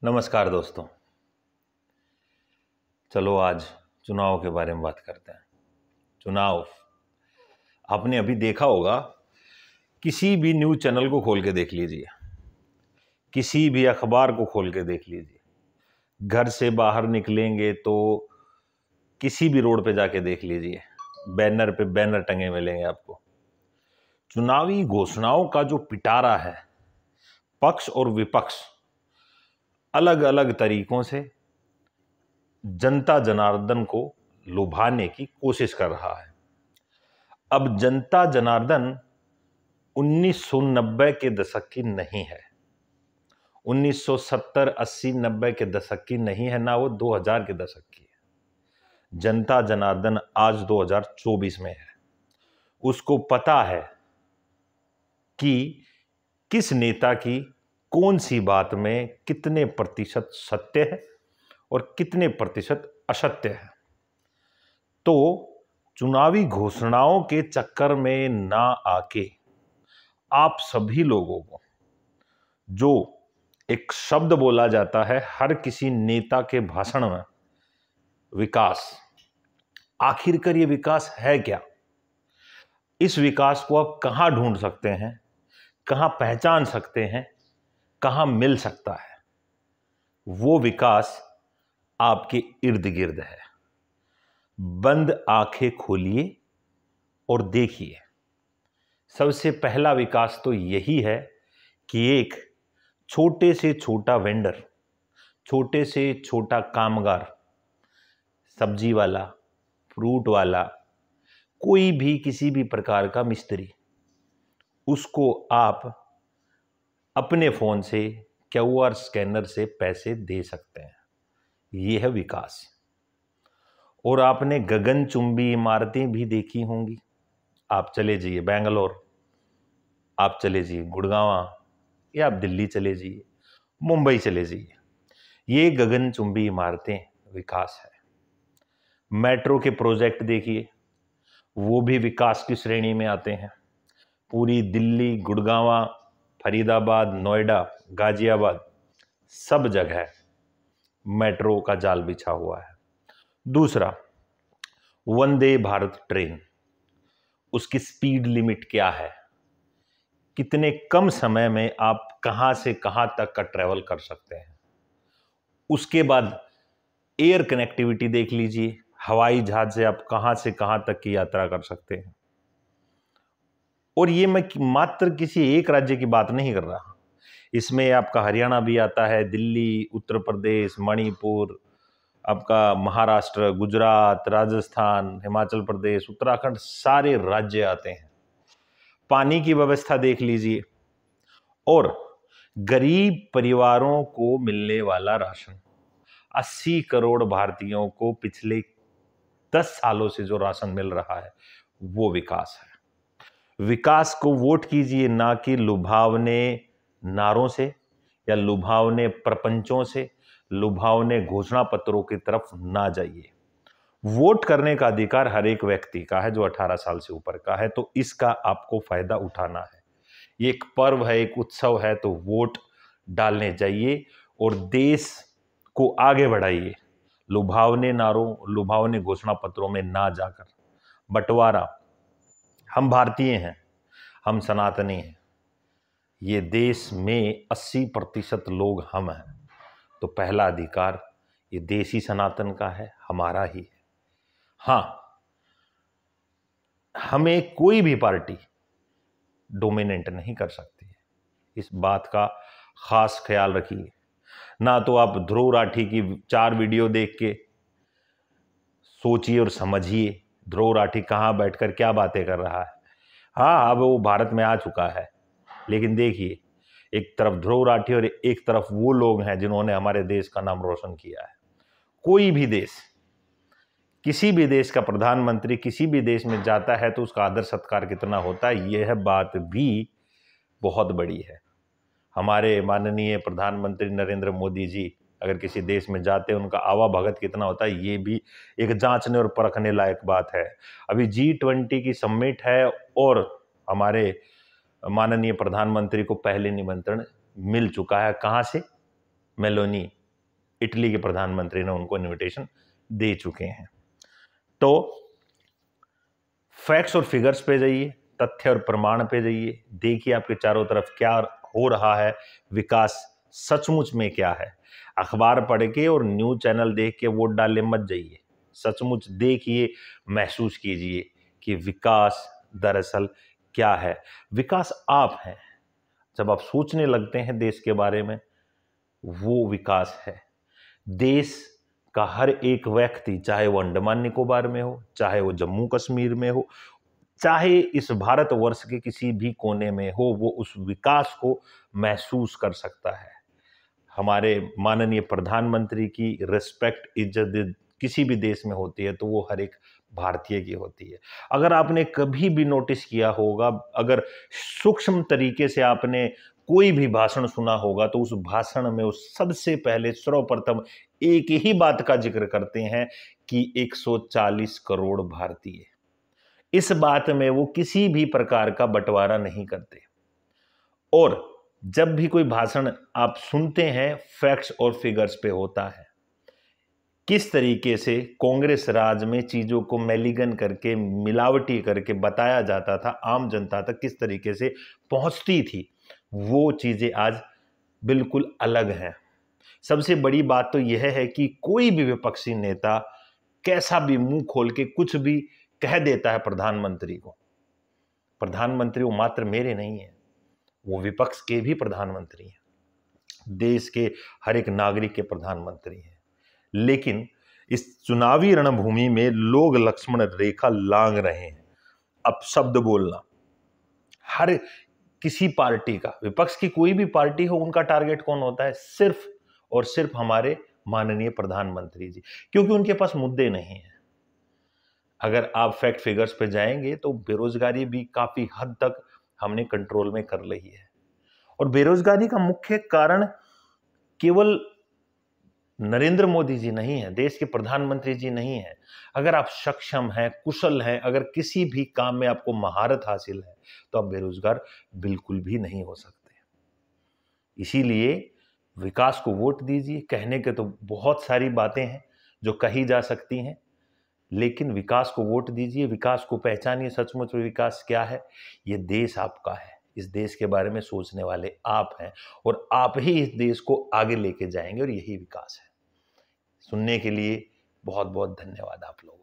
नमस्कार दोस्तों। चलो आज चुनाव के बारे में बात करते हैं। चुनाव आपने अभी देखा होगा, किसी भी न्यूज़ चैनल को खोल के देख लीजिए, किसी भी अखबार को खोल के देख लीजिए, घर से बाहर निकलेंगे तो किसी भी रोड पे जाके देख लीजिए, बैनर पे बैनर टंगे मिलेंगे आपको। चुनावी घोषणाओं का जो पिटारा है, पक्ष और विपक्ष अलग अलग तरीकों से जनता जनार्दन को लुभाने की कोशिश कर रहा है। अब जनता जनार्दन 1990 के दशक की नहीं है, 1970, 80, 90 के दशक की नहीं है, ना वो 2000 के दशक की है। जनता जनार्दन आज 2024 में है। उसको पता है कि किस नेता की कौन सी बात में कितने प्रतिशत सत्य है और कितने प्रतिशत असत्य है। तो चुनावी घोषणाओं के चक्कर में ना आके आप सभी लोगों को, जो एक शब्द बोला जाता है हर किसी नेता के भाषण में, विकास, आखिरकार ये विकास है क्या? इस विकास को आप कहां ढूंढ सकते हैं, कहां पहचान सकते हैं, कहां मिल सकता है? वो विकास आपके इर्द गिर्द है। बंद आंखें खोलिए और देखिए। सबसे पहला विकास तो यही है कि एक छोटे से छोटा वेंडर, छोटे से छोटा कामगार, सब्जी वाला, फ्रूट वाला, कोई भी किसी भी प्रकार का मिस्त्री, उसको आप अपने फोन से QR स्कैनर से पैसे दे सकते हैं। यह है विकास। और आपने गगनचुंबी इमारतें भी देखी होंगी। आप चले जाइए बेंगलोर, आप चले जाइए गुड़गांव, या आप दिल्ली चले जाइए, मुंबई चले जाइए, ये गगनचुंबी इमारतें विकास है। मेट्रो के प्रोजेक्ट देखिए, वो भी विकास की श्रेणी में आते हैं। पूरी दिल्ली, गुड़गांव, फरीदाबाद, नोएडा, गाजियाबाद, सब जगह मेट्रो का जाल बिछा हुआ है। दूसरा, वंदे भारत ट्रेन, उसकी स्पीड लिमिट क्या है? कितने कम समय में आप कहां से कहां तक का ट्रेवल कर सकते हैं? उसके बाद एयर कनेक्टिविटी देख लीजिए, हवाई जहाज से आप कहां से कहां तक की यात्रा कर सकते हैं। और ये मैं मात्र किसी एक राज्य की बात नहीं कर रहा, इसमें आपका हरियाणा भी आता है, दिल्ली, उत्तर प्रदेश, मणिपुर, आपका महाराष्ट्र, गुजरात, राजस्थान, हिमाचल प्रदेश, उत्तराखंड, सारे राज्य आते हैं। पानी की व्यवस्था देख लीजिए, और गरीब परिवारों को मिलने वाला राशन, 80 करोड़ भारतीयों को पिछले 10 सालों से जो राशन मिल रहा है, वो विकास है। विकास को वोट कीजिए, ना कि लुभावने नारों से या लुभावने प्रपंचों से, लुभावने घोषणा पत्रों की तरफ ना जाइए। वोट करने का अधिकार हर एक व्यक्ति का है जो 18 साल से ऊपर का है, तो इसका आपको फायदा उठाना है। ये एक पर्व है, एक उत्सव है, तो वोट डालने जाइए और देश को आगे बढ़ाइए। लुभावने नारों, लुभावने घोषणा पत्रों में ना जाकर। बंटवारा, हम भारतीय हैं, हम सनातनी हैं, ये देश में 80% लोग हम हैं, तो पहला अधिकार ये देशी सनातन का है, हमारा ही है। हाँ, हमें कोई भी पार्टी डोमिनेट नहीं कर सकती है, इस बात का खास ख्याल रखिए। ना तो आप ध्रुव राठी की 4 वीडियो देख के सोचिए और समझिए ध्रुव राठी कहाँ बैठकर क्या बातें कर रहा है। हाँ, अब वो भारत में आ चुका है, लेकिन देखिए, एक तरफ ध्रुव राठी और एक तरफ वो लोग हैं जिन्होंने हमारे देश का नाम रोशन किया है। कोई भी देश, किसी भी देश का प्रधानमंत्री किसी भी देश में जाता है तो उसका आदर सत्कार कितना होता है, यह बात भी बहुत बड़ी है। हमारे माननीय प्रधानमंत्री नरेंद्र मोदी जी अगर किसी देश में जाते हैं, उनका आवाभगत कितना होता है, ये भी एक जांचने और परखने लायक बात है। अभी G20 की समिट है और हमारे माननीय प्रधानमंत्री को पहले निमंत्रण मिल चुका है। कहां से? मेलोनी, इटली के प्रधानमंत्री ने उनको इनविटेशन दे चुके हैं। तो फैक्ट्स और फिगर्स पे जाइए, तथ्य और प्रमाण पे जाइए, देखिए आपके चारों तरफ क्या हो रहा है, विकास सचमुच में क्या है। अखबार पढ़ के और न्यूज चैनल देख के वोट डालने मत जाइए, सचमुच देखिए, महसूस कीजिए कि विकास दरअसल क्या है। विकास आप हैं, जब आप सोचने लगते हैं देश के बारे में, वो विकास है। देश का हर एक व्यक्ति, चाहे वो अंडमान निकोबार में हो, चाहे वो जम्मू कश्मीर में हो, चाहे इस भारतवर्ष के किसी भी कोने में हो, वो उस विकास को महसूस कर सकता है। हमारे माननीय प्रधानमंत्री की रिस्पेक्ट, इज्जत किसी भी देश में होती है तो वो हर एक भारतीय की होती है। अगर आपने कभी भी नोटिस किया होगा, अगर सूक्ष्म तरीके से आपने कोई भी भाषण सुना होगा, तो उस भाषण में वो सबसे पहले सर्वप्रथम एक ही बात का जिक्र करते हैं कि 140 करोड़ भारतीय। इस बात में वो किसी भी प्रकार का बंटवारा नहीं करते। और जब भी कोई भाषण आप सुनते हैं, फैक्ट्स और फिगर्स पे होता है। किस तरीके से कांग्रेस राज में चीजों को मैलीगन करके, मिलावटी करके बताया जाता था, आम जनता तक किस तरीके से पहुंचती थी, वो चीजें आज बिल्कुल अलग हैं। सबसे बड़ी बात तो यह है कि कोई भी विपक्षी नेता कैसा भी मुंह खोल के कुछ भी कह देता है प्रधानमंत्री को। प्रधानमंत्री वो मात्र मेरे नहीं है, वो विपक्ष के भी प्रधानमंत्री हैं, देश के हर एक नागरिक के प्रधानमंत्री हैं। लेकिन इस चुनावी रणभूमि में लोग लक्ष्मण रेखा लांघ रहे हैं। अब शब्द बोलना, हर किसी पार्टी का, विपक्ष की कोई भी पार्टी हो, उनका टारगेट कौन होता है? सिर्फ और सिर्फ हमारे माननीय प्रधानमंत्री जी, क्योंकि उनके पास मुद्दे नहीं है। अगर आप फैक्ट फिगर्स पे जाएंगे तो बेरोजगारी भी काफी हद तक हमने कंट्रोल में कर ली है। और बेरोजगारी का मुख्य कारण केवल नरेंद्र मोदी जी नहीं है, देश के प्रधानमंत्री जी नहीं है। अगर आप सक्षम हैं, कुशल हैं, अगर किसी भी काम में आपको महारत हासिल है, तो आप बेरोजगार बिल्कुल भी नहीं हो सकते। इसीलिए विकास को वोट दीजिए। कहने के तो बहुत सारी बातें हैं जो कही जा सकती हैं, लेकिन विकास को वोट दीजिए, विकास को पहचानिए। सचमुच विकास क्या है? ये देश आपका है, इस देश के बारे में सोचने वाले आप हैं, और आप ही इस देश को आगे लेके जाएंगे, और यही विकास है। सुनने के लिए बहुत बहुत धन्यवाद आप लोग।